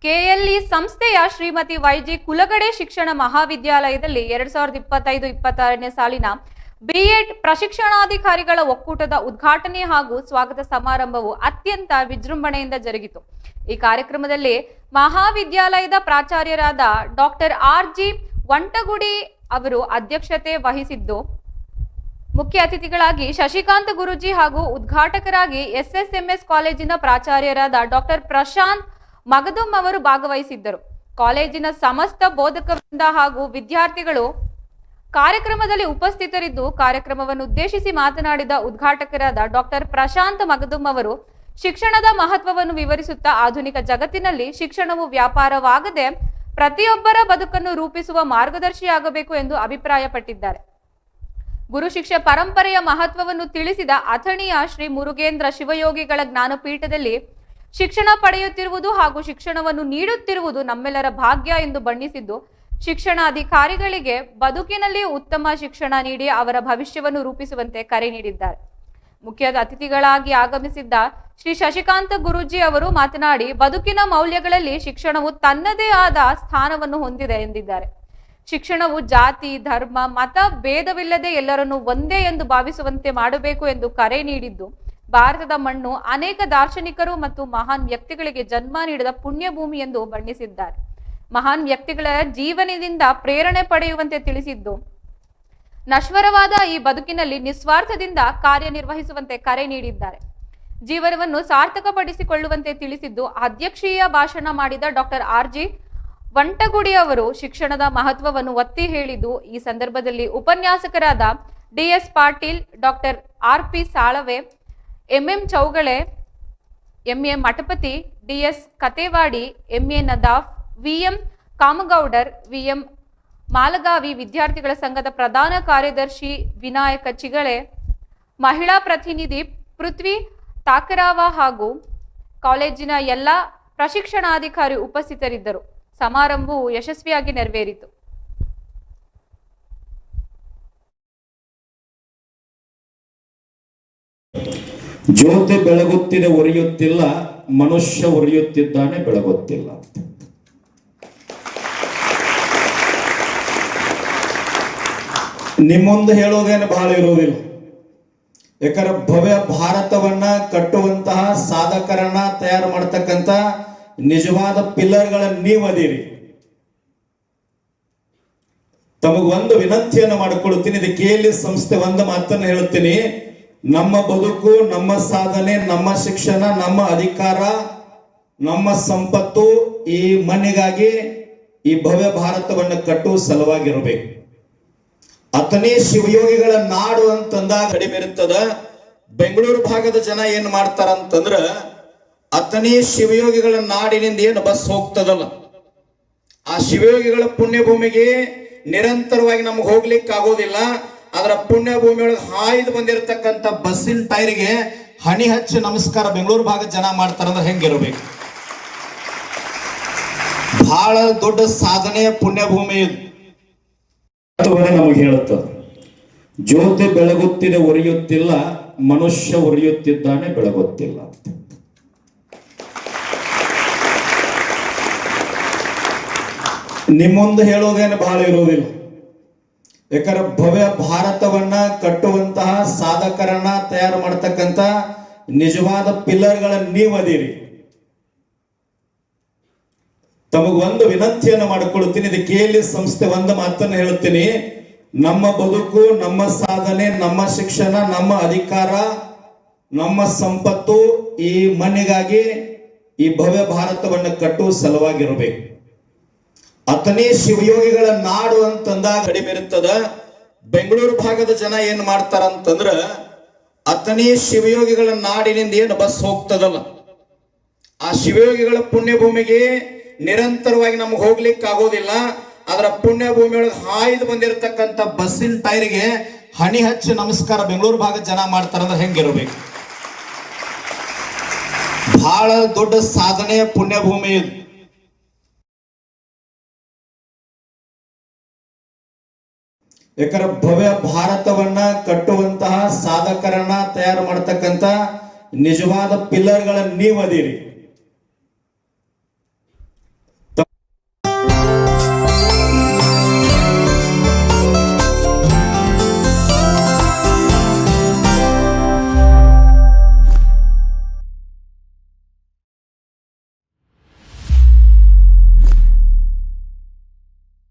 KLE ಸಂಸ್ಥೆಯ ಶ್ರೀಮತಿ ವೈಜಿ ಕುಲಗಡೆ ಶಿಕ್ಷಣ ಮಹಾವಿದ್ಯಾಲಯದಲ್ಲಿ 2025-26ನೇ ಸಾಲಿನ ಬಿಎಡ್ ಪ್ರಶಿಕ್ಷಣಾಧಿಕಾರಿಗಳ ಒಕ್ಕೂಟದ ಉದ್ಘಾಟನೆ ಹಾಗೂ ಸ್ವಾಗತ ಸಮಾರಂಭವು ಅತ್ಯಂತ ವಿಜೃಂಭಣೆಯಿಂದ ಜರುಗಿತು. ಈ ಕಾರ್ಯಕ್ರಮದಲ್ಲಿ ಮಹಾವಿದ್ಯಾಲಯದ ಪ್ರಾಚಾರ್ಯರಾದ ಡಾಕ್ಟರ್ ಆರ್.ಜಿ. ವಂಟಗುಡಿ ಅವರು ಅಧ್ಯಕ್ಷತೆ ವಹಿಸಿದ್ದು, ಮುಖ್ಯ ಅತಿಥಿಗಳಾಗಿ ಶಶಿಕಾಂತ್ ಗುರೂಜಿ ಹಾಗೂ ಉದ್ಘಾಟಕರಾಗಿ ಎಸ್ಎಸ್ಎಂಎಸ್ ಕಾಲೇಜಿನ ಪ್ರಾಚಾರ್ಯರಾದ ಡಾಕ್ಟರ್ ಪ್ರಶಾಂತ್ ಮಗದುಂ ಅವರು ಭಾಗವಹಿಸಿದ್ದರು. ಕಾಲೇಜಿನ ಸಮಸ್ತ ಬೋಧಕವೃಂದ ಹಾಗೂ ವಿದ್ಯಾರ್ಥಿಗಳು ಕಾರ್ಯಕ್ರಮದಲ್ಲಿ ಉಪಸ್ಥಿತರಿದ್ದು, ಕಾರ್ಯಕ್ರಮವನ್ನು ಉದ್ದೇಶಿಸಿ ಮಾತನಾಡಿದ ಉದ್ಘಾಟಕರಾದ ಡಾಕ್ಟರ್ ಪ್ರಶಾಂತ್ ಮಗದುಂ ಅವರು ಶಿಕ್ಷಣದ ಮಹತ್ವವನ್ನು ವಿವರಿಸುತ್ತಾ ಆಧುನಿಕ ಜಗತ್ತಿನಲ್ಲಿ ಶಿಕ್ಷಣವು ವ್ಯಾಪಾರವಾಗದೆ ಪ್ರತಿಯೊಬ್ಬರ ಬದುಕನ್ನು ರೂಪಿಸುವ ಮಾರ್ಗದರ್ಶಿಯಾಗಬೇಕು ಎಂದು ಅಭಿಪ್ರಾಯಪಟ್ಟಿದ್ದಾರೆ. ಗುರು ಶಿಷ್ಯ ಪರಂಪರೆಯ ಮಹತ್ವವನ್ನು ತಿಳಿಸಿದ ಅಥಣಿಯ ಶ್ರೀ ಮುರುಗೇಂದ್ರ ಶಿವಯೋಗಿಗಳ ಜ್ಞಾನಪೀಠದಲ್ಲಿ ಶಿಕ್ಷಣ ಪಡೆಯುತ್ತಿರುವುದು ಹಾಗೂ ಶಿಕ್ಷಣವನ್ನು ನೀಡುತ್ತಿರುವುದು ನಮ್ಮೆಲ್ಲರ ಭಾಗ್ಯ ಎಂದು ಬಣ್ಣಿಸಿದ್ದು, ಶಿಕ್ಷಣಾಧಿಕಾರಿಗಳಿಗೆ ಬದುಕಿನಲ್ಲಿ ಉತ್ತಮ ಶಿಕ್ಷಣ ನೀಡಿ ಅವರ ಭವಿಷ್ಯವನ್ನು ರೂಪಿಸುವಂತೆ ಕರೆ ನೀಡಿದ್ದಾರೆ. ಮುಖ್ಯ ಅತಿಥಿಗಳಾಗಿ ಆಗಮಿಸಿದ್ದ ಶ್ರೀ ಶಶಿಕಾಂತ್ ಗುರೂಜಿ ಅವರು ಮಾತನಾಡಿ, ಬದುಕಿನ ಮೌಲ್ಯಗಳಲ್ಲಿ ಶಿಕ್ಷಣವು ತನ್ನದೇ ಆದ ಸ್ಥಾನವನ್ನು ಹೊಂದಿದೆ ಎಂದಿದ್ದಾರೆ. ಶಿಕ್ಷಣವು ಜಾತಿ, ಧರ್ಮ, ಮತ ಭೇದವಿಲ್ಲದೆ ಎಲ್ಲರನ್ನೂ ಒಂದೇ ಎಂದು ಭಾವಿಸುವಂತೆ ಮಾಡಬೇಕು ಎಂದು ಕರೆ ನೀಡಿದ್ದು, ಭಾರತದ ಮಣ್ಣು ಅನೇಕ ದಾರ್ಶನಿಕರು ಮತ್ತು ಮಹಾನ್ ವ್ಯಕ್ತಿಗಳಿಗೆ ಜನ್ಮ ನೀಡಿದ ಪುಣ್ಯಭೂಮಿ ಎಂದು ಬಣ್ಣಿಸಿದ್ದಾರೆ. ಮಹಾನ್ ವ್ಯಕ್ತಿಗಳ ಜೀವನದಿಂದ ಪ್ರೇರಣೆ ಪಡೆಯುವಂತೆ ತಿಳಿಸಿದ್ದು, ನಶ್ವರವಾದ ಈ ಬದುಕಿನಲ್ಲಿ ನಿಸ್ವಾರ್ಥದಿಂದ ಕಾರ್ಯನಿರ್ವಹಿಸುವಂತೆ ಕರೆ ನೀಡಿದ್ದಾರೆ. ಜೀವನವನ್ನು ಸಾರ್ಥಕಪಡಿಸಿಕೊಳ್ಳುವಂತೆ ತಿಳಿಸಿದ್ದು, ಅಧ್ಯಕ್ಷೀಯ ಭಾಷಣ ಮಾಡಿದ ಡಾಕ್ಟರ್ ಆರ್.ಜಿ. ವಂಟಗುಡಿ ಅವರು ಶಿಕ್ಷಣದ ಮಹತ್ವವನ್ನು ಒತ್ತಿ ಹೇಳಿದ್ದು, ಈ ಸಂದರ್ಭದಲ್ಲಿ ಉಪನ್ಯಾಸಕರಾದ DS. Patil, doctor RP. Salave, MM. Chougale, MA. Mathapati, DS. Katewadi, MA. Nadaf, VM. Kamagoudar, VM. Malagavi, ವಿದ್ಯಾರ್ಥಿಗಳ ಸಂಘದ ಪ್ರಧಾನ ಕಾರ್ಯದರ್ಶಿ ವಿನಾಯಕ ಚಿಗಳೆ, ಮಹಿಳಾ ಪ್ರತಿನಿಧಿ ಪೃಥ್ವಿ ತಾಕರಾವ ಹಾಗೂ ಕಾಲೇಜಿನ ಎಲ್ಲ ಪ್ರಶಿಕ್ಷಣಾಧಿಕಾರಿ ಉಪಸ್ಥಿತರಿದ್ದರು. ಸಮಾರಂಭವು ಯಶಸ್ವಿಯಾಗಿ ನೆರವೇರಿತು. ಜ್ಯೋತಿ ಬೆಳಗುತ್ತಿದೆ ಉರಿಯುತ್ತಿಲ್ಲ, ಮನುಷ್ಯ ಉರಿಯುತ್ತಿದ್ದಾನೆ ಬೆಳಗುತ್ತಿಲ್ಲ. ನಿಮ್ಮೊಂದು ಹೇಳೋದೇನು ಬಹಳ ಇರುವುದಿಲ್ಲ. ಯಾಕಂದ್ರೆ ಭವ್ಯ ಭಾರತವನ್ನ ಕಟ್ಟುವಂತಹ ಸಾಧಕರನ್ನ ತಯಾರು ಮಾಡತಕ್ಕಂತ ನಿಜವಾದ ಪಿಲ್ಲರ್ಗಳ ನೀವದಿರಿ. ತಮಗೊಂದು ವಿನಂತಿಯನ್ನು ಮಾಡಿಕೊಳ್ಳುತ್ತೀನಿ. ಇದು ಕೆಎಲ್ಇ ಸಂಸ್ಥೆ ಒಂದು ಮಾತನ್ನು ಹೇಳುತ್ತೀನಿ. ನಮ್ಮ ಬದುಕು, ನಮ್ಮ ಸಾಧನೆ, ನಮ್ಮ ಶಿಕ್ಷಣ, ನಮ್ಮ ಅಧಿಕಾರ, ನಮ್ಮ ಸಂಪತ್ತು ಈ ಮಣ್ಣಿಗಾಗಿ, ಈ ಭವ್ಯ ಭಾರತವನ್ನು ಕಟ್ಟುವ ಸಲುವಾಗಿರಬೇಕು. ಅಥಣಿ ಶಿವಯೋಗಿಗಳ ನಾಡು ಅಂತಂದಾಗ ಕಡಿಮೆ ಇರ್ತದ. ಬೆಂಗಳೂರು ಭಾಗದ ಜನ ಏನ್ ಮಾಡ್ತಾರ ಅಂತಂದ್ರ, ಅಥಣಿ ಶಿವಯೋಗಿಗಳ ನಾಡಿನಿಂದ ಏನು ಬಸ್ ಹೋಗ್ತದಲ್ಲ, ಆ ಶಿವಯೋಗಿಗಳ ಪುಣ್ಯಭೂಮಿಗೆ ನಿರಂತರವಾಗಿ ನಮ್ಗೆ ಹೋಗ್ಲಿಕ್ಕೆ ಆಗೋದಿಲ್ಲ. ಅದರ ಪುಣ್ಯಭೂಮಿ ಒಳಗೆ ಹಾಯ್ದು ಬಂದಿರತಕ್ಕಂಥ ಬಸ್ಸಿನ ಟೈರ್ಗೆ ಹನಿ ಹಚ್ಚಿ ನಮಸ್ಕಾರ ಬೆಂಗಳೂರು ಭಾಗದ ಜನ ಮಾಡ್ತಾರಂದ್ರೆ ಹೆಂಗಿರ್ಬೇಕು? ಬಹಳ ದೊಡ್ಡ ಸಾಧನೆಯ ಪುಣ್ಯಭೂಮಿ ಇದು. ನಮಗೆ ಹೇಳುತ್ತದೆ, ಜ್ಯೋತಿ ಬೆಳಗುತ್ತಿದೆ ಉರಿಯುತ್ತಿಲ್ಲ, ಮನುಷ್ಯ ಉರಿಯುತ್ತಿದ್ದಾನೆ ಬೆಳಗುತ್ತಿಲ್ಲ. ನಿಮ್ಮೊಂದು ಹೇಳೋದೇನು ಬಹಳ ಇರುವುದಿಲ್ಲ. ಯಾಕಂದ್ರೆ ಭವ್ಯ ಭಾರತವನ್ನ ಕಟ್ಟುವಂತಹ ಸಾಧಕರನ್ನ ತಯಾರು ಮಾಡತಕ್ಕಂತ ನಿಜವಾದ ಪಿಲ್ಲರ್ಗಳ ನೀವದಿರಿ. ತಮಗೊಂದು ವಿನಂತಿಯನ್ನು ಮಾಡಿಕೊಳ್ಳುತ್ತೀನಿ. ಇದು ಕೆಎಲ್ಇ ಸಂಸ್ಥೆ ಒಂದು ಮಾತನ್ನು ಹೇಳುತ್ತೀನಿ. ನಮ್ಮ ಬದುಕು, ನಮ್ಮ ಸಾಧನೆ, ನಮ್ಮ ಶಿಕ್ಷಣ, ನಮ್ಮ ಅಧಿಕಾರ, ನಮ್ಮ ಸಂಪತ್ತು ಈ ಮಣ್ಣಿಗಾಗಿ, ಈ ಭವ್ಯ ಭಾರತವನ್ನು ಕಟ್ಟುವ ಸಲುವಾಗಿರಬೇಕು. ಅಥಣಿ ಶಿವಯೋಗಿಗಳ ನಾಡು ಅಂತಂದಾಗ ಕಡಿಮೆ ಇರ್ತದ. ಬೆಂಗಳೂರು ಭಾಗದ ಜನ ಏನ್ ಮಾಡ್ತಾರ ಅಂತಂದ್ರ, ಅಥಣಿ ಶಿವಯೋಗಿಗಳ ನಾಡಿನಿಂದ ಏನು ಬಸ್ ಹೋಗ್ತದಲ್ಲ, ಆ ಶಿವಯೋಗಿಗಳ ಪುಣ್ಯಭೂಮಿಗೆ ನಿರಂತರವಾಗಿ ನಮ್ಗೆ ಹೋಗ್ಲಿಕ್ಕೆ ಆಗೋದಿಲ್ಲ. ಅದರ ಪುಣ್ಯಭೂಮಿ ಒಳಗೆ ಹಾಯ್ದು ಬಂದಿರತಕ್ಕಂಥ ಬಸ್ಸಿನ ಟೈರ್ಗೆ ಹನಿ ಹಚ್ಚಿ ನಮಸ್ಕಾರ ಬೆಂಗಳೂರು ಭಾಗದ ಜನ ಮಾಡ್ತಾರಂದ್ರೆ ಹೆಂಗಿರ್ಬೇಕು? ಬಹಳ ದೊಡ್ಡ ಸಾಧನೆಯ ಪುಣ್ಯಭೂಮಿ ಇದು. ಯಾಕಂದ್ರೆ ಭವ್ಯ ಭಾರತವನ್ನ ಕಟ್ಟುವಂತಹ ಸಾಧಕರನ್ನ ತಯಾರು ಮಾಡತಕ್ಕಂತ ನಿಜವಾದ ಪಿಲ್ಲರ್ಗಳ ನೀವದಿರಿ.